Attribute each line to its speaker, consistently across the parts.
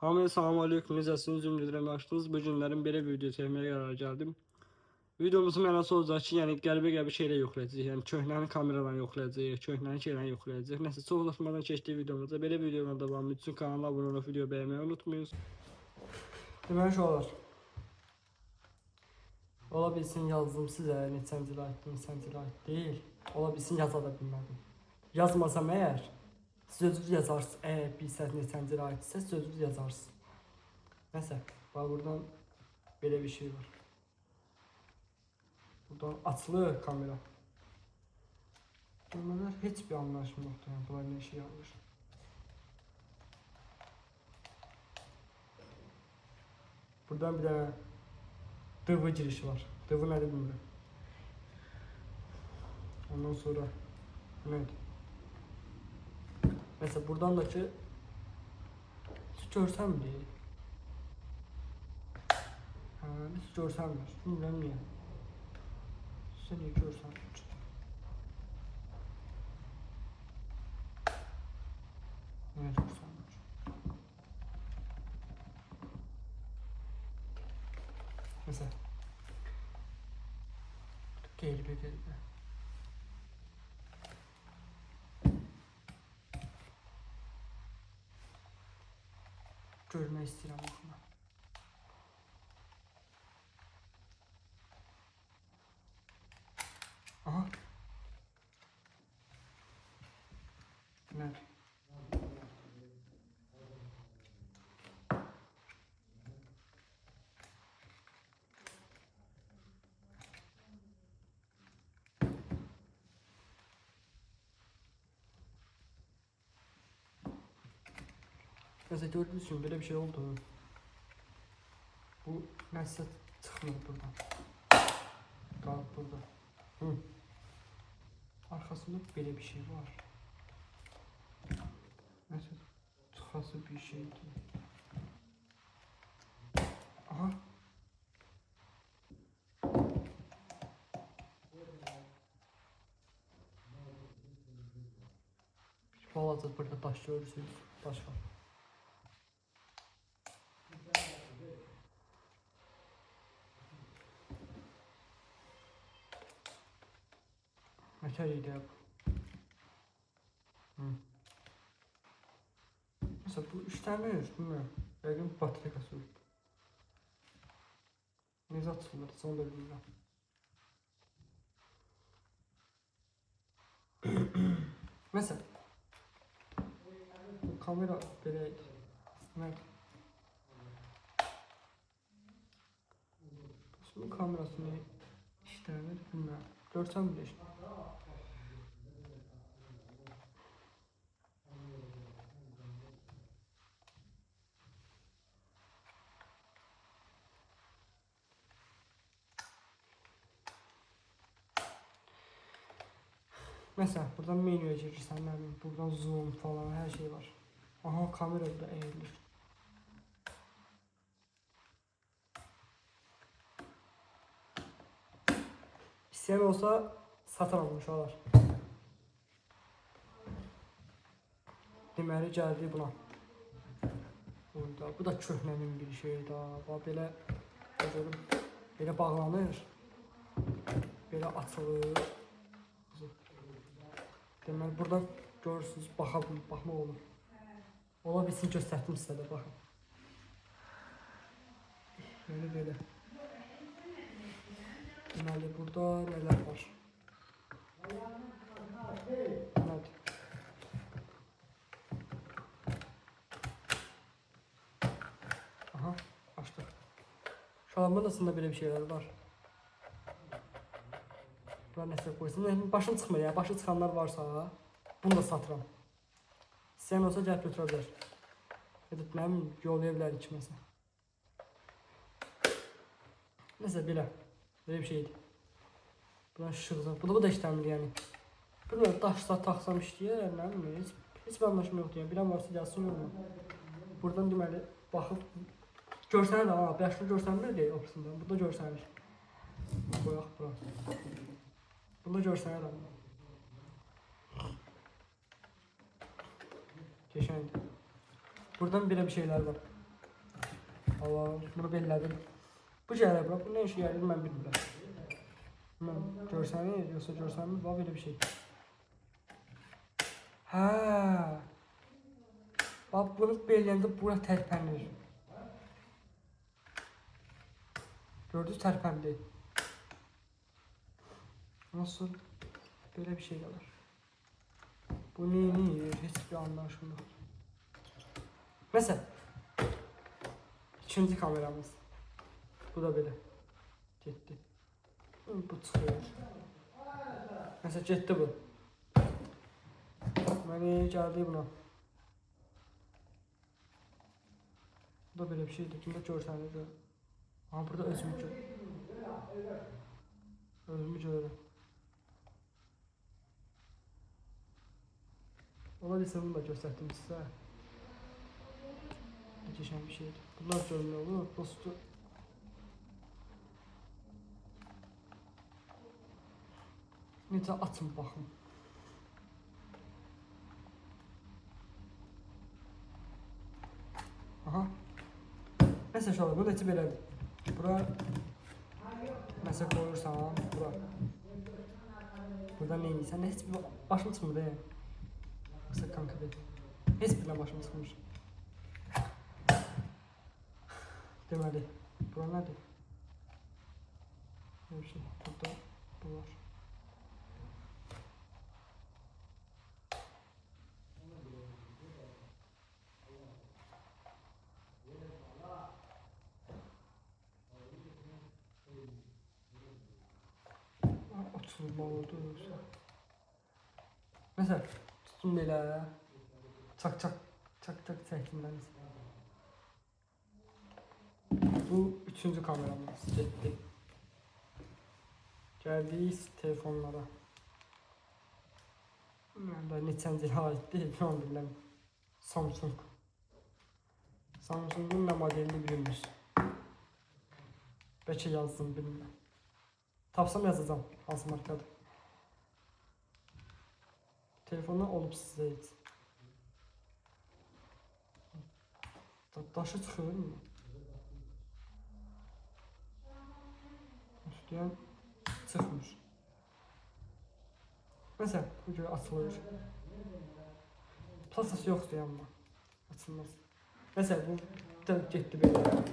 Speaker 1: Hamıya salam aleyküm, necəsiniz? Ümid edirəm yaxşısınız. Bu günlərin belə bir video çəkməyə qərar gəldim. Videomuzun mənası olacaq ki, yəni qəribə şeylər yoxlayacağıq. Yəni köhnəni kameradan yoxlayacağıq, köhnəni şeyləri yoxlayacağıq. Nəsə çox uzatmadan keçdik videomuzda. Belə videoların davamı üçün kanala abunə olub video bəyənməyi unutmayın. Deməli olar. Ola bilsin yazdım sizə neçənci like deyil. Ola bilsin yaza da bilmədim. Yazmasam əgər sözlü yazarsınız. Eğer bilsəz neçənci aidsə sözlü yazarsınız. Nəsə, bax buradan belə bir şey var. Buradan açılır kamera. Bunlar heç bir anlaşım yoxdur. Yəni bunlar nə şey yazır. Buradan bir dənə DV girişi var. DV nədir bilmirəm. Ondan sonra nədir? Mesela buradan da ki hiç görsənmir. Hiç görsənmir. Bilmirəm niyə. Sizə niyə görsənmir? Niyə görsənmir? Mesela qeyribə. Görmək istəyirəm baxma. Aha. Nədir? Mesela gördüğünüz gibi böyle bir şey oldu. Bu nəsə çıxmır buradan. Qalıb burada. Hı. Arkasında böyle bir şey var. Nəsə çıxası bir şeydir. Aha. Bir balaca burada taş görürsünüz. Taş var. Metaliydi ya bu. Mesela bu işlemiyor, bilmiyorum. Belki batarya ölüp. Ne zatılır, sana da bilmiyorum. Mesela bu kamera böyleydi. Evet. Bu kamerasını işlemir, bilmiyorum. Görsem bile işte. Mesela buradan menüye girirsən, buradan zoom falan her şey var. Aha kamera burada eğilir. İsteyen olsa satın almış olar. Deməli gəldi buna. Bu da köhnənin bir şeyi daha. Bax belə görürüm. Belə bağlanır. Belə açılır. Deməli buradan görürsünüz, baxmaq olur. Ola bilsin göstərdim sizə də baxın. Belə. Deməli burada nələr var? Nədir? Aha, açdıq. Şalamın arasında belə bir şeyler var. Bunlar nəsə qoysun. Başım çıxmır ya. Başı çıxanlar varsa bunu da satıram. İstəyən olsa gəlib götürə bilər. Edib mənim yollaya bilər içməsə. Nəsə belə. Böyle bir şeydi. Buradan şıqzam. Bu da işləmir yəni. Bilmiyorum daşla taxsam işləyər, nə bilmirəm. Heç bir anlaşma yoxdur yəni. Bilən varsa gəlsin yorma. Buradan deməli baxıb görsənir də, ha, başda görsənmir deyə opsiyadan. Burada görsənir. Qoyaq bura. Bunda görsənir amma. Geçəndi. Buradan belə bir şeyler var. Hava, bunu bellədim. Bu gəlir bura, bu nə işə gəlir mən bilmirəm. Mən görsənir, yoxsa görsənmir, bax belə bir şey. Hə. Bax bunu belləndə bura tərpənir. Gördünüz, tərpəndi. Nasıl? Böyle bir şey de var. Bu ne? Hiçbir anlaşım yok. Mesela ikinci kameramız. Bu da böyle. Gitti. Bu çıkıyor. Mesela gitti bu. Beni geldi buna. Bu da böyle bir şeydi. Bunda görseniz. Aha burada özümü gör. Özümü görürüm. Ola bilsə bunu da göstərdim sizə. Geçən bir şeydir. Bunlar görünür olur. Dostu. Necə açın baxın. Aha. Nəsə şöyle bu necə belədir. Bura nəsə qoyursan, bura. Burada nə edirsən? Heç bir başım çıxmır ya. Kısa kanka dedi. Hiçbirine başım sıkmış. Demeli. Bura nedir? Bir şey. Burada bu var. Açılma oldu yoksa. Mesela tutun belə. Çak çəkdim mən. Bu üçüncü kameramız getdi. Gəldik telefonlara. Mən neçənci aiddir, bilmirəm. Samsung. Samsung'un nə modelini bilinmiş. Bəlkə yazdım, bilmirəm. Tapsam yazacağım, hansı markadır. Telefonda olub sizə heç. Daşı çıxır mı? Üstüyən çıxmır. Mesela bu göre açılır. Plasası yoxdur yanma. Açılmaz. Mesela bu da getdi belə.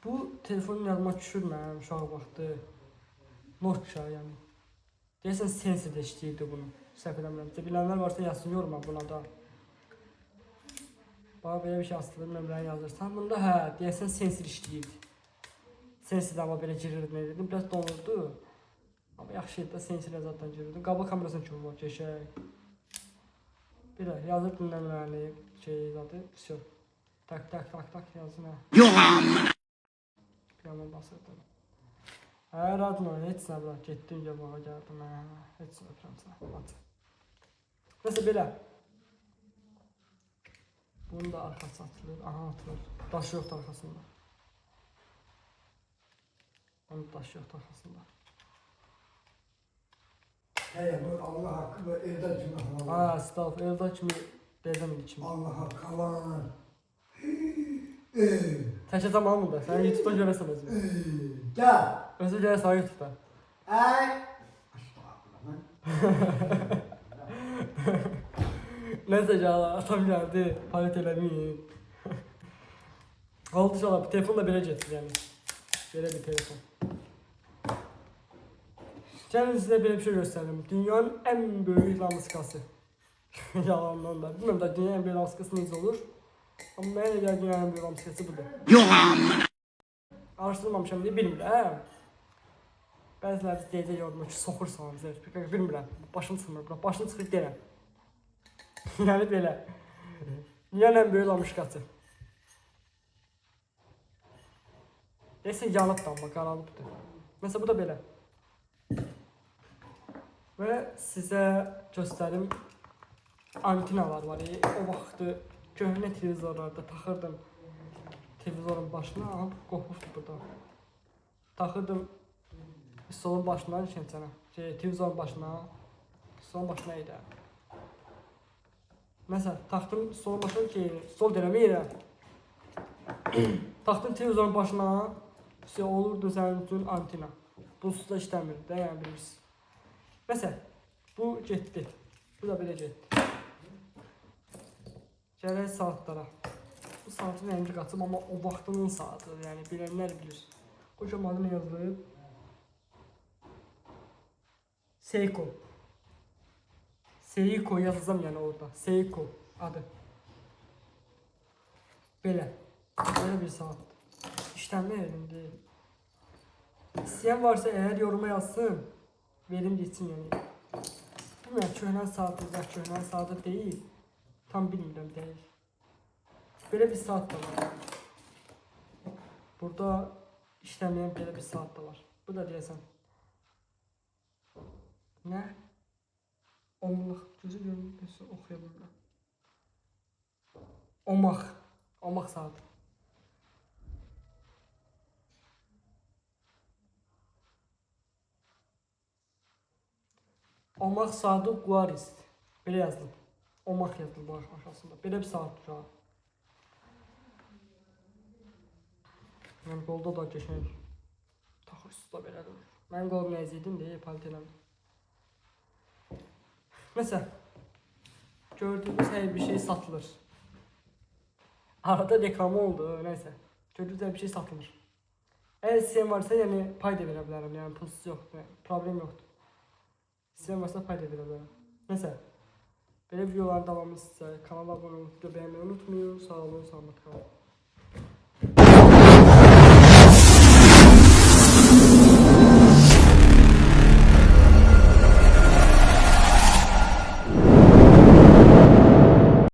Speaker 1: Bu telefonun yadıma düşür mənim uşaq vaxtı. Nokia yəni. Deyəsən Sense-də işləyirdi bunu. Səhv eləmirəmsə. Bilənlər varsa yazsın yoruma buna da. Bana belə bir şey asılır, nömrəni yazırsan. Bunda hə, deyəsən Sense işləyirdi. Sense-də amma belə girirdi, nə dedim. Biraz donurdu. Ama yaxşı da Sense-də zaten girirdi. Qabaq kamerasını çox var, keçək. Belə yazırdım nömrəni, şey zadı. Всё. Tak yazın ha.
Speaker 2: Yox amma.
Speaker 1: Bir yana basırdım. Hə, radno, heç nə bırak, getdim yabağa gəldim, hə, heç nə öpürəm sənə, at. Nəsə belə. Bunun da arxası atılır, aha atılır. Daş yoxdur arxasında. Onun daş yoxdur arxasında.
Speaker 3: Hey, Allah hakkı evde kimi
Speaker 1: Ha, staff, evdə kimi, deyəcəm indi kimi.
Speaker 3: Allah hakkı Allah.
Speaker 1: Çəkəcəm alın da, sən YouTube'da görəsən özünü.
Speaker 3: Gel.
Speaker 1: Özü görəsən YouTube'da.
Speaker 3: Ay. Estağfurullah.
Speaker 1: Neyse ya, atam gəldi, palet eləməyim. Oldu inşallah, bu telefon da belə getir yəni. Belə bir telefon. Gəlin sizə belə bir şey göstərim. Dünyanın ən böyük lamıskası. Yalandan da. Bilməm da dünyanın ən böyük lamıskası necə olur. Amma mənə elə gəlir dünyanın ən böyük lamıskası budur.
Speaker 2: Yox amma.
Speaker 1: Araşdırmamışam deyə bilmirəm. Bəziləri deyəcək yoruma ki, soxursan bizə. Bilmirəm. Başım çıxmır. Bura başım çıxır deyirəm. Yəni belə. Dünyanın ən böyük lamıskası. Deyəsən yanıb da amma qaralıbdır. Məsələn bu da belə. Və sizə göstərim antinalar var. O vaxtı köhnə televizorlarda taxırdım televizorun başına. Aha qopubdur burada. Taxırdım stolun başına, keçənə. Televizorun başına. Stolun başına idi. Məsələn, taxdım stolun başına ki, stol deyirəm. Taxdın televizorun başına olurdu sənin üçün antena. Bunsuz da işləmir də, yəni bilirsiniz. Məsələn, bu getdi. Bu da belə getdi. Gələk saatlara. Bu saatın rəngi qaçıb, amma o vaxtının saatı, yəni bilənlər bilir. Qoca adı nə yazılıb? Seiko. Seiko yazacağım yəni orada. Seiko adı. Belə. Belə bir saat. İşlənmə yerində deyil. İstəyən varsa eğer yoruma yazsın. Verim geçsin yəni. Bilmirəm, köhnə saatı və köhnə saatı deyil. Tam bilmirəm deyil. Belə bir saat da var. Burada işləməyən belə bir saat da var. Bu da deyəsən. Nə? Onluq. Gözü görmürsə oxuya bilmirəm. Omaq. Omaq saat. Omaq saatı Guaris. Belə yazılıb. Omaq yazılıb bu aşağısında. Belə bir saat şu an. Yəni qolda da geçən taxırsız da belədir. Mən qolum nəziydim deyə paltelədim. Mesela gördüğünüz her bir şey satılır. Arada reklamı oldu, neyse. Gördüğünüz her bir şey satılır. Eğer isteyen varsa yani pay da verebilirim, yani pulsuz yok, yani problem yoktur. İsteyen varsa pay da verebilirim. Mesela böyle videoların devamı size kanala abone olup beğenmeyi unutmayın. Sağ olun, sağlıklı kalın.